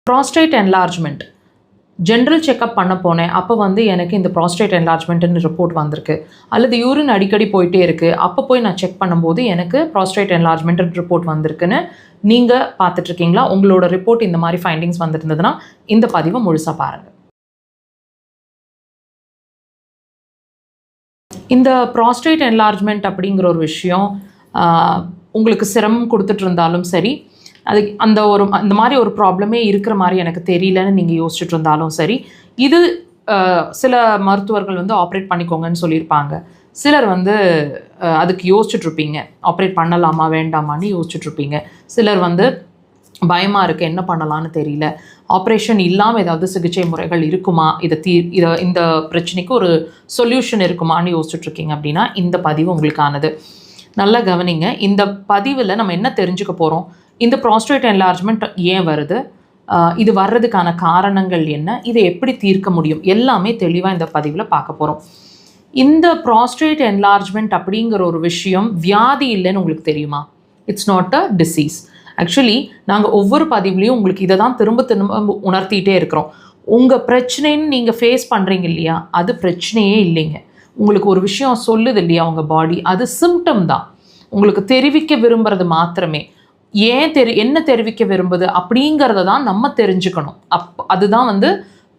Prostate enlargement general checkup பண்ண போனேன். அப்போ வந்து எனக்கு இந்த ப்ராஸ்டேட் என்லார்ஜ்மெண்ட்னு ரிப்போர்ட் வந்திருக்கு. அல்லது யூரின் அடிக்கடி போயிட்டே இருக்குது, அப்போ போய் நான் செக் பண்ணும்போது எனக்கு ப்ராஸ்டேட் என்லார்ஜ்மெண்ட் ரிப்போர்ட் வந்திருக்குன்னு நீங்கள் பார்த்துட்ருக்கீங்களா? உங்களோட ரிப்போர்ட் இந்த மாதிரி ஃபைண்டிங்ஸ் வந்துருந்ததுன்னா இந்த பதிவை முழுசாக பாருங்கள். இந்த ப்ராஸ்டேட் என்லார்ஜ்மெண்ட் அப்படிங்கிற ஒரு விஷயம் உங்களுக்கு சிரமம் கொடுத்துட்டு இருந்தாலும் சரி, அதுக்கு அந்த மாதிரி ஒரு ப்ராப்ளமே இருக்கிற மாதிரி எனக்கு தெரியலன்னு நீங்கள் யோசிச்சுட்டு இருந்தாலும் சரி, இது சில மருத்துவர்கள் வந்து ஆப்ரேட் பண்ணிக்கோங்கன்னு சொல்லியிருப்பாங்க. சிலர் வந்து அதுக்கு யோசிச்சுட்ருப்பீங்க, ஆப்ரேட் பண்ணலாமா வேண்டாமான்னு யோசிச்சுட்ருப்பீங்க. சிலர் வந்து பயமாக இருக்குது, என்ன பண்ணலான்னு தெரியல, ஆப்ரேஷன் இல்லாமல் ஏதாவது சிகிச்சை முறைகள் இருக்குமா, இந்த பிரச்சனைக்கு ஒரு சொல்யூஷன் இருக்குமான்னு யோசிச்சுட்ருக்கீங்க அப்படின்னா இந்த பதிவு உங்களுக்கானது. நல்லா கவனிங்க. இந்த பதிவில் நம்ம என்ன தெரிஞ்சுக்க போகிறோம், இந்த ப்ராஸ்டேட் என்லார்ஜ்மெண்ட் ஏன் வருது, இது வர்றதுக்கான காரணங்கள் என்ன, இதை எப்படி தீர்க்க முடியும், எல்லாமே தெளிவாக இந்த பதிவில் பார்க்க போகிறோம். இந்த ப்ராஸ்டேட் என்லார்ஜ்மெண்ட் அப்படிங்கிற ஒரு விஷயம் வியாதி இல்லைன்னு உங்களுக்கு தெரியுமா? It's not a disease. Actually நாங்கள் ஒவ்வொரு பதிவுலையும் உங்களுக்கு இதை தான் திரும்ப திரும்ப உணர்த்திகிட்டே இருக்கிறோம். உங்கள் பிரச்சனைன்னு நீங்கள் ஃபேஸ் பண்ணுறீங்க இல்லையா, அது பிரச்சனையே இல்லைங்க. உங்களுக்கு ஒரு விஷயம் சொல்லுது இல்லையா உங்கள் பாடி, அது சிம்டம் தான். உங்களுக்கு தெரிவிக்க விரும்புகிறது மாத்திரமே. என்ன தெரிவிக்க விரும்புது அப்படிங்கிறத தான் நம்ம தெரிஞ்சுக்கணும். அதுதான் வந்து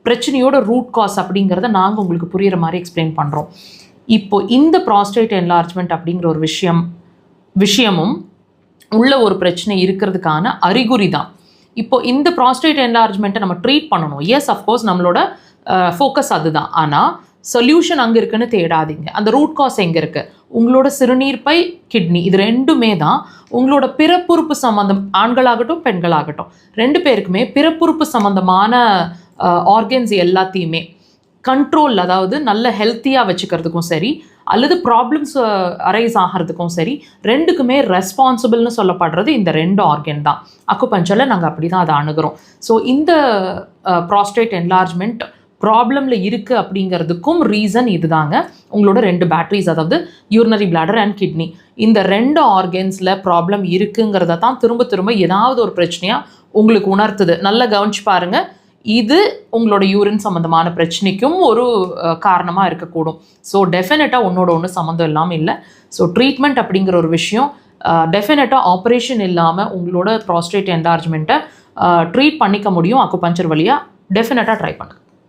பிரச்சனையோட ரூட் காஸ் அப்படிங்கிறத நாங்கள் உங்களுக்கு புரிகிற மாதிரி எக்ஸ்பிளைன் பண்ணுறோம். இப்போ இந்த ப்ராஸ்டேட் என்லார்ஜ்மெண்ட் அப்படிங்கிற ஒரு விஷயமும் உள்ள ஒரு பிரச்சனை இருக்கிறதுக்கான அறிகுறி தான். இப்போ இந்த ப்ராஸ்டேட் என்லார்ஜ்மெண்ட்டை நம்ம ட்ரீட் பண்ணணும். எஸ், அஃப்கோர்ஸ் நம்மளோட ஃபோக்கஸ் அதுதான். ஆனால் சொல்யூஷன் அங்கே இருக்குன்னு தேடாதீங்க. அந்த ரூட் காஸ் எங்கே இருக்குது? உங்களோட சிறுநீர்ப்பை, கிட்னி, இது ரெண்டுமே தான் உங்களோட பிறப்புறுப்பு சம்மந்தம், ஆண்களாகட்டும் பெண்களாகட்டும் ரெண்டு பேருக்குமே பிறப்புறுப்பு சம்மந்தமான ஆர்கன்ஸ் எல்லாத்தையுமே கண்ட்ரோல், அதாவது நல்ல ஹெல்த்தியாக வச்சுக்கிறதுக்கும் சரி, அல்லது ப்ராப்ளம்ஸ் அரைஸ் ஆகிறதுக்கும் சரி, ரெண்டுக்குமே ரெஸ்பான்சிபிள்னு சொல்லப்படுறது இந்த ரெண்டு ஆர்கன் தான். அக்குபஞ்சரில் நாங்கள் அப்படி தான் அதை அணுகிறோம். ஸோ இந்த ப்ராஸ்டேட் என்லார்ஜ்மெண்ட் ப்ராப்ளமில் இருக்குது அப்படிங்கிறதுக்கும் ரீசன் இதுதாங்க. உங்களோட ரெண்டு பேட்டரிஸ், அதாவது யூரினரி பிளாடர் அண்ட் கிட்னி, இந்த ரெண்டு ஆர்கன்ஸில் ப்ராப்ளம் இருக்குங்கிறத தான் திரும்ப திரும்ப ஏதாவது ஒரு பிரச்சனையாக உங்களுக்கு உணர்த்துது. நல்லா கவனிச்சு பாருங்கள். இது உங்களோட யூரின் சம்மந்தமான பிரச்சனைக்கும் ஒரு காரணமாக இருக்கக்கூடும். ஸோ டெஃபினட்டாக ஒன்றோட ஒன்று சம்மந்தம் இல்லாமல் இல்லை. ஸோ ட்ரீட்மெண்ட் அப்படிங்கிற ஒரு விஷயம் டெஃபினட்டாக ஆப்ரேஷன் இல்லாமல் உங்களோட ப்ராஸ்டேட் என்லார்ஜ்மெண்ட்டை ட்ரீட் பண்ணிக்க முடியும். அக்குபஞ்சர் வழியாக டெஃபினட்டாக ட்ரை பண்ணுங்கள்.